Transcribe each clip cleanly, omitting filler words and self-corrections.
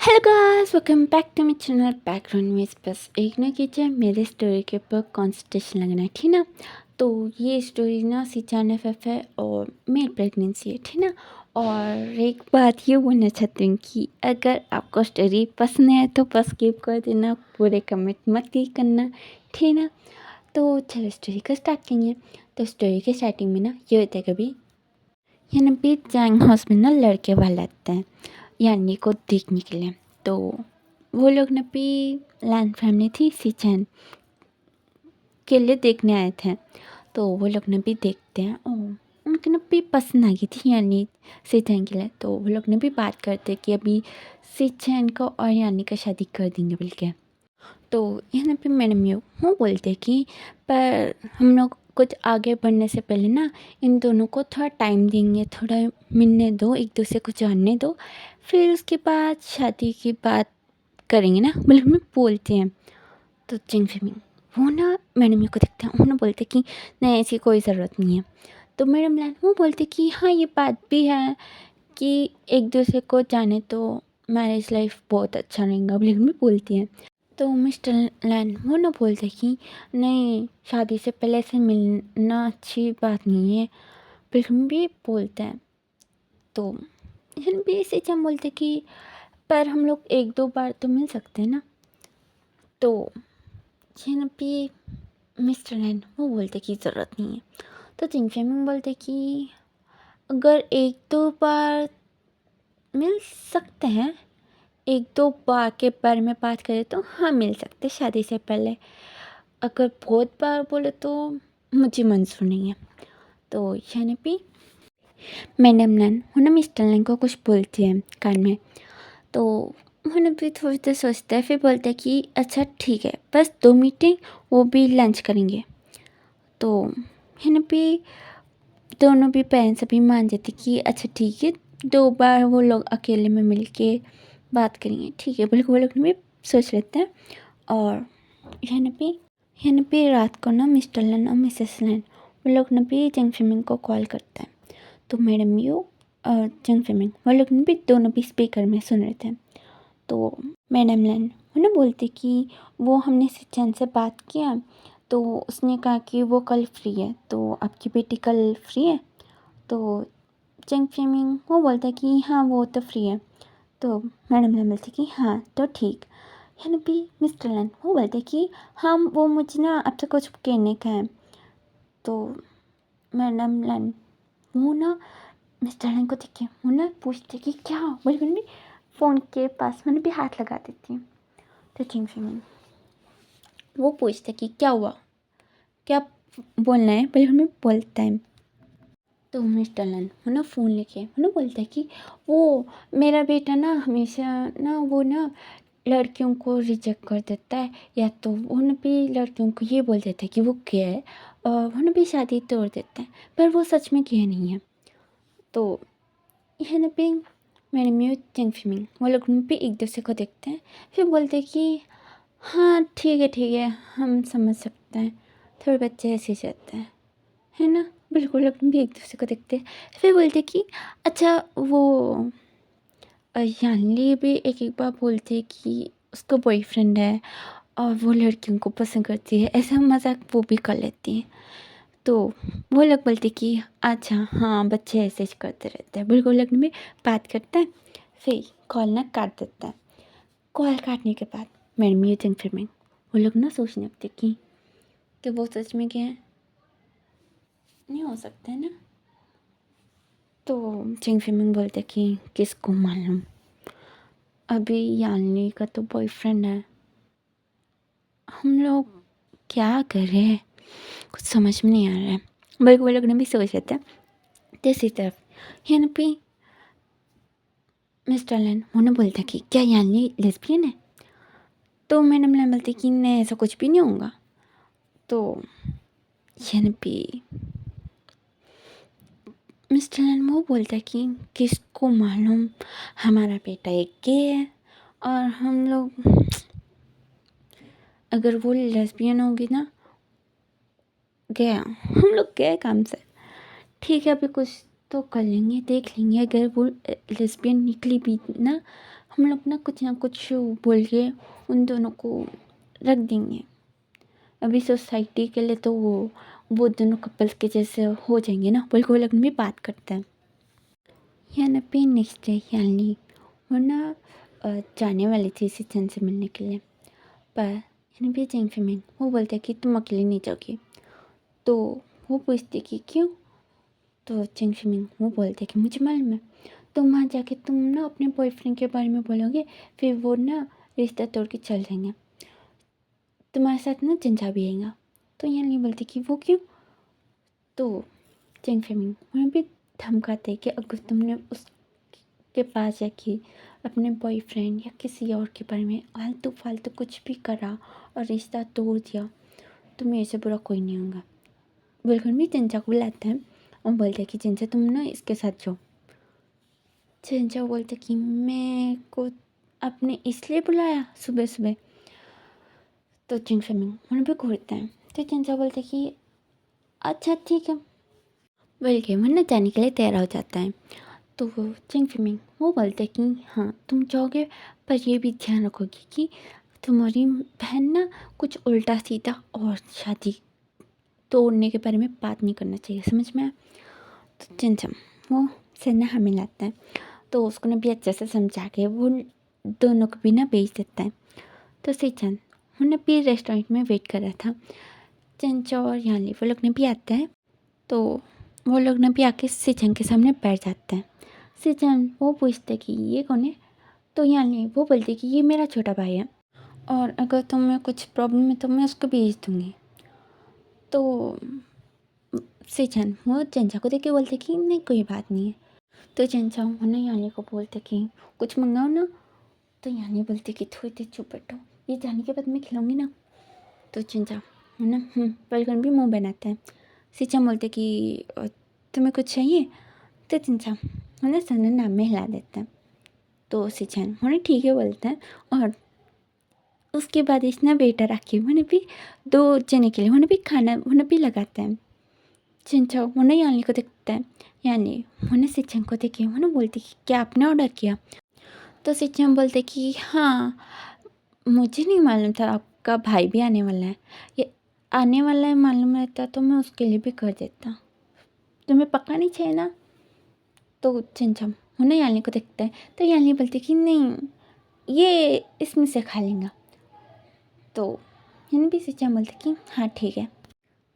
Hello guys, welcome back to my channel background में बस एक ना कीजिए मेरे स्टोरी के ऊपर कॉन्सन्ट्रेशन लगना है, ठीक ना। तो ये स्टोरी ना CHNFF है और मेल प्रेगनेंसी है, ठीक ना। और एक बात ये बोलना चाहती हूँ कि अगर आपको स्टोरी पसंद है तो बस स्किप कर देना, पूरे कमेंट मत ही करना, ठीक ना। तो चलो स्टोरी को स्टार्ट करेंगे। तो स्टोरी के स्टार्टिंग में ना ये होता है, कभी यानी भी जैंग हाउस में ना लड़के वाले आते हैं यानी को देखने के लिए। तो वो लोग ना भी लैंड फैमिली थी, सीचैन के लिए देखने आए थे। तो वो लोग ने भी देखते हैं और उनके ना भी पसंद आ गई थी यानी सीचैन के लिए। तो वो लोग ने भी बात करते कि अभी सीचैन को और यानी का शादी कर देंगे बोल के। तो यहाँ पे मैडम यू वो बोलते कि पर हम लोग कुछ आगे बढ़ने से पहले ना इन दोनों को थोड़ा टाइम देंगे, थोड़ा मिलने दो, एक दूसरे को जानने दो, फिर उसके बाद शादी की बात करेंगे ना, मतलब में बोलते हैं। तो चिंग फिमिंग वो ना मैडम यू को देखते हैं, वो ना बोलते कि नहीं ऐसी कोई ज़रूरत नहीं है। तो मैडम लैन वो बोलते कि हाँ ये बात भी है कि एक दूसरे को जाने तो मैरिज लाइफ बहुत अच्छा रहेगा, लेकिन भी बोलती हैं। तो मिस्टर लैन वो ना बोलते कि नहीं शादी से पहले से मिलना अच्छी बात नहीं है, फिर भी बोलते हैं। तो फिर भी इसे हम बोलते कि पर हम लोग एक दो बार तो मिल सकते हैं ना। तो यहाँ पे मिस्टर लैन वो बोलते कि ज़रूरत नहीं है। तो चिंगफेमिंग बोलते कि अगर एक दो बार मिल सकते हैं, एक दो बार के बारे में बात करें तो हाँ मिल सकते शादी से पहले, अगर बहुत बार बोले तो मुझे मंजूर नहीं है। तो यानी भी मैडम लैन उन्हें मिस्टर लैन को कुछ बोलती है कान में। तो उन्होंने भी थोड़ी देर सोचते हैं, फिर बोलते हैं कि अच्छा ठीक है, बस 2 मीटिंग, वो भी लंच करेंगे। तो यानी भी दोनों भी पेरेंट्स अभी मान जाते कि अच्छा ठीक है, 2 बार वो लोग अकेले में मिल के बात करेंगे, ठीक है बल्कि वो लोग भी सोच लेते हैं। और यहाँ पे रात को ना मिस्टर लैन और मिसेस लैन वो लोग ने भी जंग फिमिंग को कॉल करते हैं। तो मैडम यू और जंग फिमिंग वो लोग भी दोनों भी स्पीकर में सुन रहे थे। तो मैडम लैन वो ना बोलते कि वो हमने सिचैन से बात किया, तो उसने कहा कि वो कल फ्री है, तो आपकी बेटी कल फ्री है। तो चंग फेमिंग वो बोलता है कि हाँ वो तो फ्री है। तो मैडम लैन बोलती कि हाँ तो ठीक है ना। भी मिस्टर लैन वो बोलते कि हाँ वो मुझे ना आपसे कुछ कहने का है। तो मैडम लैन वो ना मिस्टर लैन को देख के वो ना पूछते कि क्या, बोले मैंने भी फ़ोन के पास मैंने भी हाथ लगा देती हूँ। तो चिंग फिमिंग वो पूछते कि क्या हुआ, क्या बोलना है, बोले हमें बोलता है। तो मिस्टर लन वो ना फ़ोन लेके वो ना बोलता है कि वो मेरा बेटा ना हमेशा ना वो ना लड़कियों को रिजेक्ट कर देता है, या तो वो ना भी लड़कियों को ये बोल देता है कि वो गे है और वो ना भी शादी तोड़ देता है, पर वो सच में गे नहीं है। तो यह ना भी मैंने म्यू चिंग फिमिंग वो लोग भी एक दूसरे को देखते हैं, फिर बोलते हैं कि हाँ ठीक है हम समझ सकते हैं, थोड़े बच्चे ऐसे ही रहते हैं, है ना। बिल्कुल लोग भी एक दूसरे को देखते हैं, फिर बोलते कि अच्छा वो यानली भी एक एक बार बोलती है कि उसका बॉयफ्रेंड है और वो लड़कियों को पसंद करती है, ऐसा मजाक वो भी कर लेती है। तो वो लोग बोलते कि अच्छा हाँ बच्चे ऐसे ही करते रहते हैं, बिल्कुल लोग में बात करता है, फिर कॉल ना काट देता है। कॉल काटने के बाद मैडम ये चिंग फिर वो लोग ना सोचने लगते कि वो सच में क्या है, नहीं हो सकता है ना। तो चिंग फिमिंग बोलते कि किसको मालूम, अभी यानली का तो बॉयफ्रेंड है, हम लोग क्या कर रहे हैं, कुछ समझ में नहीं आ रहा है। बल्कि वो लोग ने भी सोच रहे थे। तीसरी तरफ यहाँ पे मिस्टर लैन उन्हें बोलता कि क्या यानली लेस्बियन है। तो मैडम लैन बोलती कि नहीं ऐसा कुछ भी नहीं होगा। तो यहाँ पे मिस्टर लैन वो बोलता कि किसको मालूम, हमारा बेटा एक गे है और हम लोग अगर वो लेस्बियन होगी ना, गया हम लोग गए काम से, ठीक है अभी कुछ तो कर लेंगे, देख लेंगे, अगर वो लेस्बियन निकली भी ना हम लोग ना कुछ बोल के उन दोनों को रख देंगे। अभी सोसाइटी के लिए तो वो दोनों कपल्स के जैसे हो जाएंगे ना, बोल के वो लोग भी बात करते हैं। यहाँ पे नेक्स्ट डे यानी वो ना जाने वाली थी सिचन से मिलने के लिए, पर यानी भी जेंग फिमिंग वो बोलते कि तुम अकेले नहीं जाओगी। तो वो पूछती कि क्यों। तो जेंग फिमिंग वो बोलते कि मुझे मालूम है, तुम वहाँ जाके तुम ना अपने बॉयफ्रेंड के बारे में बोलोगे, फिर वो ना रिश्ता तोड़ के चल जाएंगे, तुम्हारे साथ ना जंजा भी आएगा। तो यहाँ नहीं बोलती कि वो क्यों। तो जेंग फिमिंग वहाँ भी धमकाते कि अगर तुमने उसके पास जाके अपने बॉयफ्रेंड या किसी और के बारे में आलतू फालतू कुछ भी करा और रिश्ता तोड़ दिया तो मेरे से बुरा कोई नहीं होगा। बिल्कुल भी चिंचा को बुलाते हैं और बोलते हैं कि चिंचा तुम ना इसके साथ जाओ। चिंचा बोलते कि मैं को आपने इसलिए बुलाया सुबह सुबह। तो चिंग फिमिंग वहाँ पे घूरते हैं। तो चिंचा बोलते कि अच्छा ठीक है, बोल के वो ना जाने के लिए तैयार हो जाता है। तो वो चिंग फिमिंग वो बोलते कि हाँ तुम जाओगे, पर ये भी ध्यान रखोगी कि तुम्हारी बहन ना कुछ उल्टा सीधा और शादी तोड़ने के बारे में बात नहीं करना चाहिए, समझ में आया। तो चिंचम वो सन्ना हमें लाता है, तो उसको ना भी अच्छे से समझा के वो दोनों को भी ना बेच देता है। तो सिचन वो ना भी रेस्टोरेंट में वेट कर रहा था। चिंचा और यानी वो लोग ने भी आता है, तो वो लोग ना भी आके सिचन के सामने बैठ जाते हैं। सिचन वो पूछते कि ये कौन है। तो यानी वो बोलती कि ये मेरा छोटा भाई है, और अगर तुम्हें कुछ प्रॉब्लम है तो मैं उसको भेज दूँगी। तो सिचन वो चंचा को देख के बोलते कि नहीं कोई बात नहीं है। तो चंचा वो ना यानी को बोलते कि कुछ मंगाओ ना। तो यानी बोलती कि थोड़ी देर चुप बैठो, ये जाने के बाद मैं खिलाऊंगी ना। तो चंचा है ना पलकन भी मुँह बनाता है। सिचन बोलते कि तुम्हें कुछ चाहिए। तो चंचा है ना सन्ना नाम में हिला देता है। तो सिचन उन्हें ठीक है बोलता है, और उसके बाद इसने वेटर आके उन्हें भी 2 जने के लिए उन्हें भी खाना उन्हें भी लगाता है। चिंचा उन्हें यानी को देखता है। यानी उन्हें सिचन को देखे उन्हें बोलती कि क्या आपने ऑर्डर किया। तो सिचन बोलते कि हाँ मुझे नहीं मालूम था आपका भाई भी आने वाला है, ये आने वाला है मालूम रहता तो मैं उसके लिए भी कर देता, तुम्हें पक्का नहीं चाहिए ना। तो चिंचम उन्हें यानी को देखता है। तो यानी बोलती कि नहीं ये इसमें से खा लेंगे। तो यानी भी सिचन बोलते कि हाँ ठीक है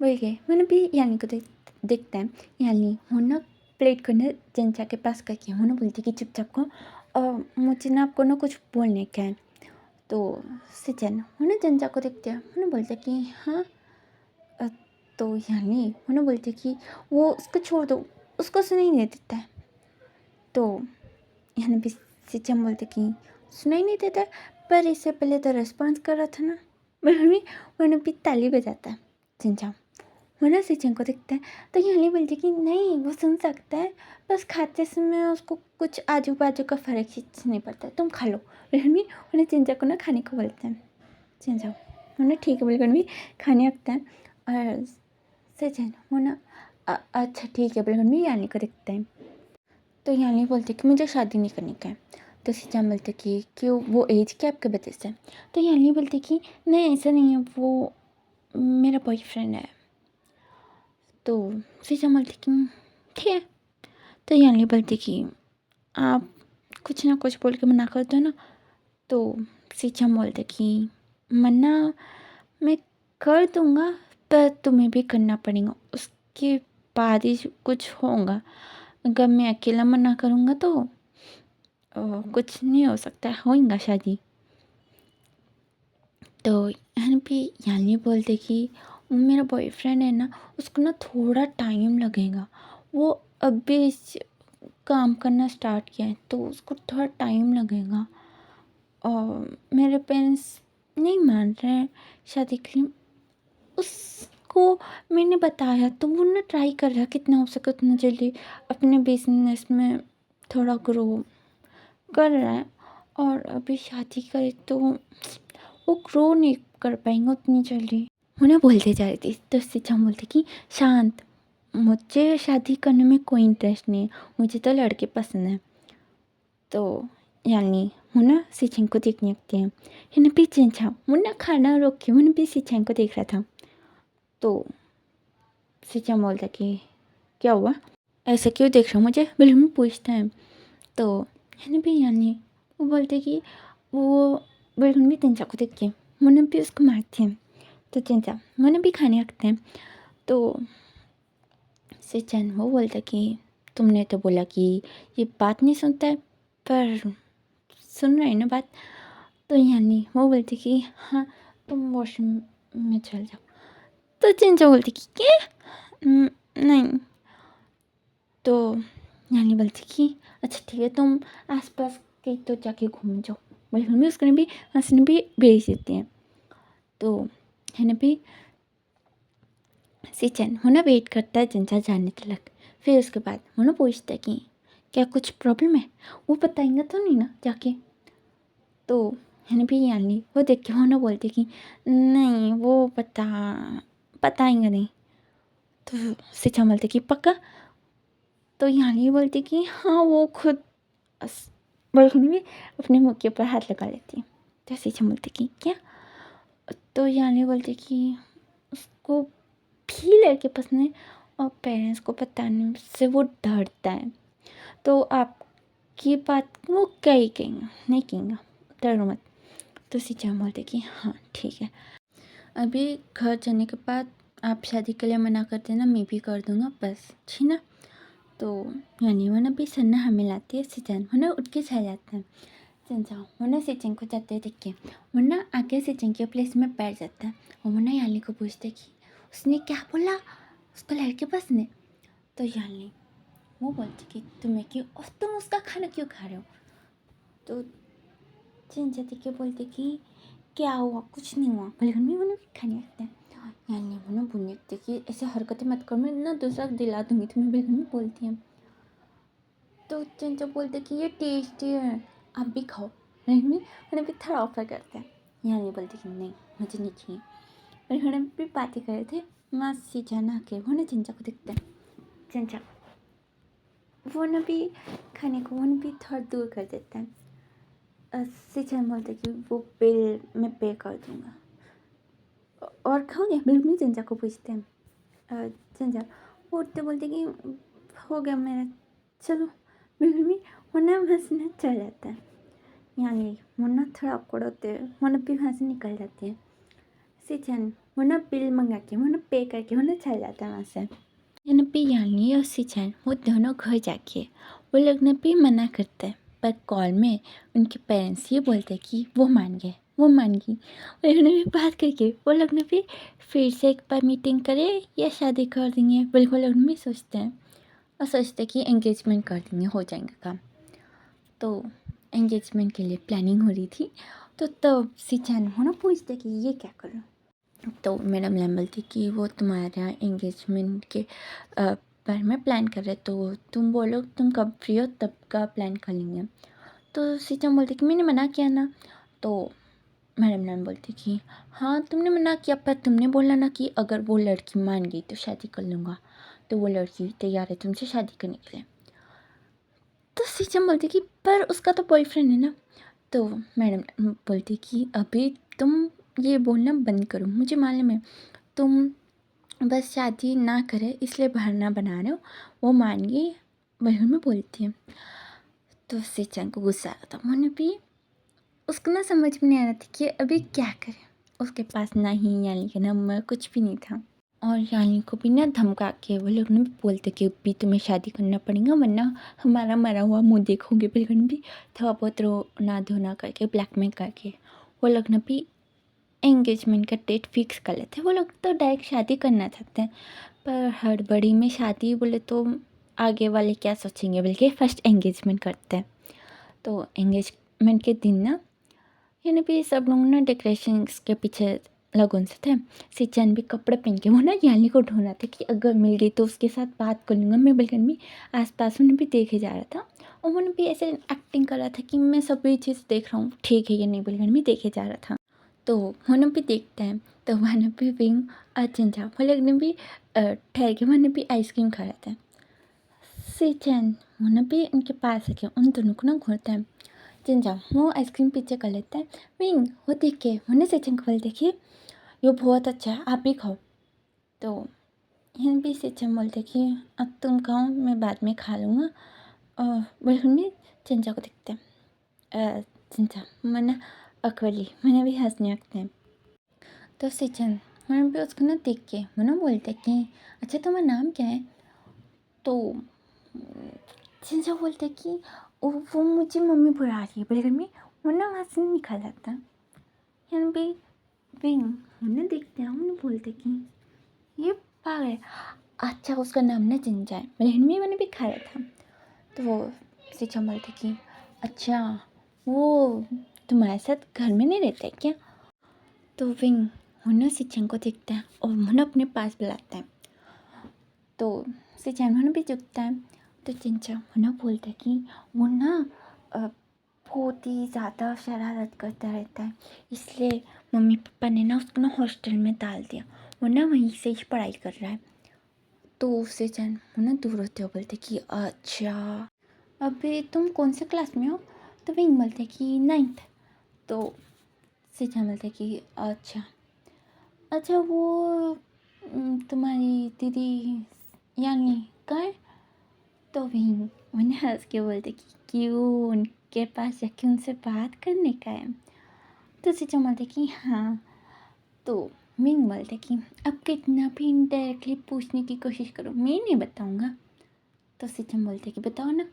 बोल गए। मैंने भी यानी को देखता है। यानी वो ना प्लेट को ना चंचा के पास करके वो ना बोलती कि चुपचाप को, और मुझे ना आपको ना कुछ बोलने का है। तो सिचन वो ना चंचा को देखते हैं वो ना बोलते कि हाँ। अ, तो यानी वो ना बोलते कि वो उसको छोड़ दो, उसको सुनाई नहीं देता है। तो यानी भी सिचन बोलते कि सुनाई नहीं देता, पर इससे पहले तो रेस्पॉन्स कर रहा था ना। मैंने भी ताली बजाता है चिंचा वरना सिचन को दिखता है। तो यानी बोलती कि नहीं वो सुन सकता है, बस खाते समय उसको कुछ आजू बाजू का फ़र्क ही नहीं पड़ता है, तुम खा लो। रनवी उन्हें चिंचा को ना खाने को बोलते हैं। चिंचा उन्हें ठीक है बोलकर भी खाने रखता है। और सिचन वो ना अच्छा ठीक है बोलकर भी यानी को दिखता है। तो यानी बोलते कि मुझे शादी नहीं करने का है। तो सिचन बोलते कि क्यों वो एज क्या आपके वजह से। तो यानी बोलते कि नहीं ऐसा नहीं है, वो मेरा बॉयफ्रेंड है। तो सिचन बोलती कि ठीक है। तो यानी बोलती कि आप कुछ ना कुछ बोल के मना कर दो ना। तो सिचन बोलते कि मना मैं कर दूँगा, पर तुम्हें भी करना पड़ेगा, उसके बाद ही कुछ होगा। अगर मैं अकेला मना करूँगा तो कुछ नहीं हो सकता, होगा शादी। तो यानी बोलते कि मेरा बॉयफ्रेंड है ना, उसको ना थोड़ा टाइम लगेगा, वो अभी काम करना स्टार्ट किया है तो उसको थोड़ा टाइम लगेगा, और मेरे पेरेंट्स नहीं मान रहे हैं शादी के लिए। उसको मैंने बताया तो वो ना ट्राई कर रहा है कितना हो सके उतना जल्दी अपने बिजनेस में थोड़ा ग्रो कर रहा है, और अभी शादी करे तो वो ग्रो नहीं कर पाएंगे उतनी जल्दी। उन्हें बोलते जा रही थी। तो सिचन बोलते कि शांत, मुझे शादी करने में कोई इंटरेस्ट नहीं है, मुझे तो लड़के पसंद है। तो यानी मुन्ना सिचेन को देखने लगते हैं। हिना भी चिंचा मुन्ना खाना रोक के मुन्ना भी सिचेन को देख रहा था। तो सिचेन बोलता कि क्या हुआ, ऐसा क्यों देख रहा हूँ मुझे, बिल्कुल पूछता है। तो हिना भी यानी वो बोलते कि वो बिल्कुल भी चिंचा को देख के मुन्ना भी उसको मारते हैं। तो चिंचा मुन्ना भी खाने लगते हैं। तो सिचेन वो बोलता कि तुमने तो बोला कि ये बात नहीं सुनता है, पर सुन रहे हैं ना बात। तो यानी वो बोलती कि हाँ तुम वॉशरूम में चल जाओ। तो चिंचा बोलती कि क्या, नहीं। तो यानी बोलती कि अच्छा ठीक है, तुम आसपास कहीं तो जाके घूम जाओ। बिल्कुल भी उसने भी हंसने भी भेज देते हैं। तो है ना भी सिचेन होना वेट करता है चिंचा जाने तक। फिर उसके बाद होना पूछता है कि क्या कुछ प्रॉब्लम है, वो बताएंगे तो नहीं ना जाके। तो है ना भी यानी वो देख के होना बोलते कि नहीं वो बताएंगे नहीं। तो सिचेन बोलते कि पक्का। तो यानी बोलती कि हाँ वो खुद बिल्कुल भी अपने मुँह के ऊपर हाथ लगा लेती है। तो सिचेन बोलती कि क्या। तो यानी बोलती कि उसको भी लड़के पसंद है और पेरेंट्स को बताने से वो डरता है। तो आपकी बात वो क्या ही कहेंगे, नहीं कहेंगे, डरो मत। तो सिचेन बोलते कि हाँ ठीक है, अभी घर जाने के बाद आप शादी के लिए मना कर देना, मैं भी कर दूँगा बस, ठीक ना। तो यानी वो ना भी सन्ना हमें लाती है। सिचेन वो ना उठ के चला जाता है। चिंचा वो ना सिचेन को जाते देख के वो ना आगे सिचेन के प्लेस में बैठ जाता है। और वो ना यानी को पूछते कि उसने क्या बोला, उसको लड़के पसंद है। तो यानी वो बोलती कि तुम्हें क्यों, और तुम उसका खाना क्यों खा रहे हो। तो चिंचा देख के बोलते कि क्या हुआ, कुछ नहीं हुआ, बिल्कुल भी वो ना खाने लगते हैं। यानी वो ना बोलने लगते कि ऐसे हरकतें मत करो, मैं ना दूसरा दिला दूंगी तुम्हें, बिल्कुल भी बोलती है। तो चिंचा बोलते कि ये टेस्टी है, आप भी खाओ, बिल्कुल भी उन्हें भी थोड़ा ऑफर करते हैं। यानी बोलती कि नहीं मुझे नहीं चाहिए। और उन्हें भी बातें कर रहे थे, माँ सिचेन आके वो ना चिंचा को देखते हैं। चिंचा वो ना भी खाने को वो ना भी थोड़ा दूर कर देता है। सिचेन बोलते कि वो बिल मैं पे कर दूँगा, और खाओगे, बिल्कुल चिंचा को पूछते हैं। चिंचा वो उठते बोलते कि हो गया मेरा, चलो, बिल्कुल भी मुन्ना हंसने चल जाता है। यानी मुन्ना थोड़ा awkward होते हैं, मुन्ना भी हंसी निकल जाती है। सिचेन मुन्ना बिल मंगा के मुन्ना पे करके मुन्ना चल जाता है वहाँ से। नब्बी यानी और सिचेन वो दोनों घर जाके वो लोग ने भी मना करते हैं, पर कॉल में उनके पेरेंट्स ये बोलते हैं कि वो मान गए, वो मान गई। और उन्होंने भी बात करके वो लोग ने भी फिर से एक बार मीटिंग करे या शादी कर देंगे, बिल्कुल लोग भी सोचते हैं और सोचते हैं कि एंगेजमेंट कर देंगे, हो जाएंगे काम। तो एंगेजमेंट के लिए प्लानिंग हो रही थी। तो तब सिचेन होना पूछते कि ये क्या करो। तो मैडम लैम बोलती कि वो तुम्हारा एंगेजमेंट के बारे में प्लान कर रहे, तो तुम बोलो तुम कब फ्री हो तब का प्लान कर लेंगे। तो सिचेन बोलती कि मैंने मना किया ना। तो मैडम लैम बोलती कि हाँ तुमने मना किया, पर तुमने बोला ना कि अगर वो लड़की मान गई तो शादी कर लूँगा। तो वो लड़की तैयार है तुमसे शादी करने के लिए। तो सिचेन बोलती कि पर उसका तो बॉयफ्रेंड है ना। तो मैडम बोलती कि अभी तुम ये बोलना बंद करो, मुझे मालूम है तुम बस शादी ना करे इसलिए बहाना बना रहे हो, वो मान गई, बिल्कुल में बोलती है। तो सिचेन को गुस्सा आ रहा था, मैंने भी उसको ना समझ में नहीं आ रहा था कि अभी क्या करे। उसके पास ना ही यानी कि नंबर कुछ भी नहीं था। और यानी को भी ना धमका के वो लोग ने भी बोलते कि अभी तुम्हें शादी करना पड़ेगा, वरना हमारा मरा हुआ मुँह देखोगे, बिल्कुल भी थोड़ा बहुत रोना धोना करके ब्लैकमेल करके वो लोग ने भी एंगेजमेंट का डेट फिक्स कर लेते हैं। वो लोग तो डायरेक्ट शादी करना चाहते हैं, पर हड़बड़ी में शादी बोले तो आगे वाले क्या सोचेंगे, बल्कि फर्स्ट एंगेजमेंट करते हैं। तो एंगेजमेंट के दिन ना यानी भी सब लोग ना डेकोरेशंस के पीछे लगन से थे। सिचेन भी कपड़े पहन के वो ना यानी को ढूंढ रहा था कि अगर मिल गई तो उसके साथ बात कर लूँगा। मैं बल्कि भी आसपास उन्हें भी देखे जा रहा था और उन्हें भी ऐसे एक्टिंग कर रहा था कि मैं सभी चीज़ देख रहा हूँ, ठीक है या नहीं, बल्कि भी देखे जा रहा था। तो उन्हें भी देखते हैं तो वहाँ भी विंग चिंचा वो लोग ने भी ठहर के वहाँ भी आइसक्रीम खा रहे थे। सिचेन उन्हें भी उनके पास है कि उन दोनों को ना घूरते हैं। 진짜 वो आइसक्रीम पीछे कर लेता है। विंग वो देख के होने से चंकवल देखिए ये बहुत अच्छा है, आप भी खाओ। तो हिन भी से चंबल देखिए अब तुम खाओ मैं बाद में खा लूँगा। और बिल्कुल में चिंचा को देखते हैं। चिंचा मैंने अकबली मैंने भी हंसने लगते हैं। तो सिचन मैंने भी उसको ना देख के मैंने बोलते कि अच्छा तुम्हारा नाम क्या है। तो चिंचा बोलते कि वो मुझे मम्मी बुला रही है बल्कि में वो ना वहाँ से निकल जाता। यानी भी विंग उन्हें देखते हैं उन्हें बोलते कि ये पागल है। अच्छा उसका नाम ना चिंचा है बल्कि में मैंने भी खाया था। तो वो सिचन बोलते कि अच्छा वो तुम्हारे साथ घर में नहीं रहता है क्या। तो विंग मुन्ना सिचन को देखता है और मुन्ना अपने पास बुलाता है। तो सिचन मुन्ना भी झुकता है। तो चिंचा मुन्ना बोलता है कि वो ना बहुत ही ज़्यादा शरारत करता रहता है इसलिए मम्मी पापा ने ना उसको ना हॉस्टल में डाल दिया। वो ना वहीं से ही पढ़ाई कर रहा है। तो सिचन मुन्ना दूर होते हुए बोलते कि अच्छा अभी तुम कौन से क्लास में हो। तो विंग बोलते कि 9th। तो सिचन बोलते कि अच्छा वो तुम्हारी दीदी यानी कहाँ है। तो विंग मैंने हंस के बोलते कि क्यों उनके पास जाके उनसे बात करने का है। तो सिचन बोलते कि हाँ। तो विंग बोलते कि अब कितना भी इनडायरेक्टली पूछने की कोशिश करो मैं नहीं बताऊँगा। तो सिचन बोलते कि बताओ ना।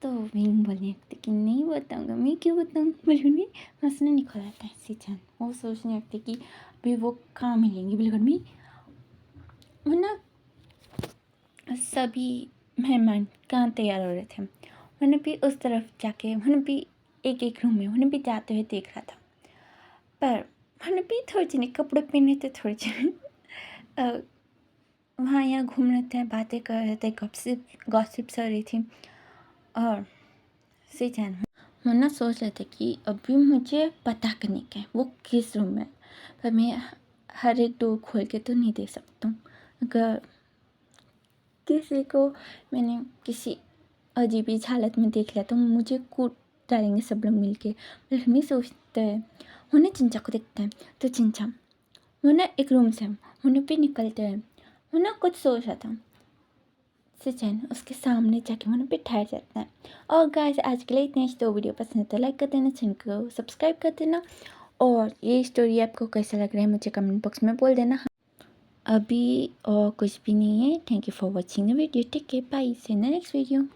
तो विंग बोलने लगते कि नहीं बताऊँगा मैं क्यों बताऊँ बिल्कुल में हंसने निकल आता है सिचन। वो सोचने लगते कि अभी वो कहाँ मिलेंगी बिल्कुल में। वो ना सभी मेहमान कहाँ तैयार हो रहे थे मैंने भी उस तरफ जाके मैंने भी एक रूम में मैंने भी जाते हुए देख रहा था। पर मैंने भी थोड़े जने कपड़े पहने थे थोड़े जने वहाँ यहाँ घूम रहे थे बातें कर रहे थे गॉसिप्स हो रही थी। और सिचन मुन्ना सोच रहे थे कि अभी मुझे पता करने का है वो किस रूम में। पर मैं हर एक डोर खोल के तो नहीं दे सकता हूँ। अगर किसी को मैंने किसी अजीब ही हालत में देख लिया तो मुझे कूट डालेंगे सब लोग मिलके। पर हम ही सोचते हैं उन्हें चिंचा को देखते हैं। तो चिंचा वो ना एक रूम से उन्हें भी निकलते हैं। वो ना कुछ सोच रहा था। सिचन उसके सामने जाके उन्हें भी ठहर जाता है। और गाइस आज के लिए इतने ही। तो वीडियो पसंद है तो लाइक कर देना चैनल को सब्सक्राइब कर देना। और ये स्टोरी आपको कैसा लग रहा है मुझे कमेंट बॉक्स में बोल देना। अभी और कुछ भी नहीं है। Thank you for watching the video take care bye see in the next video.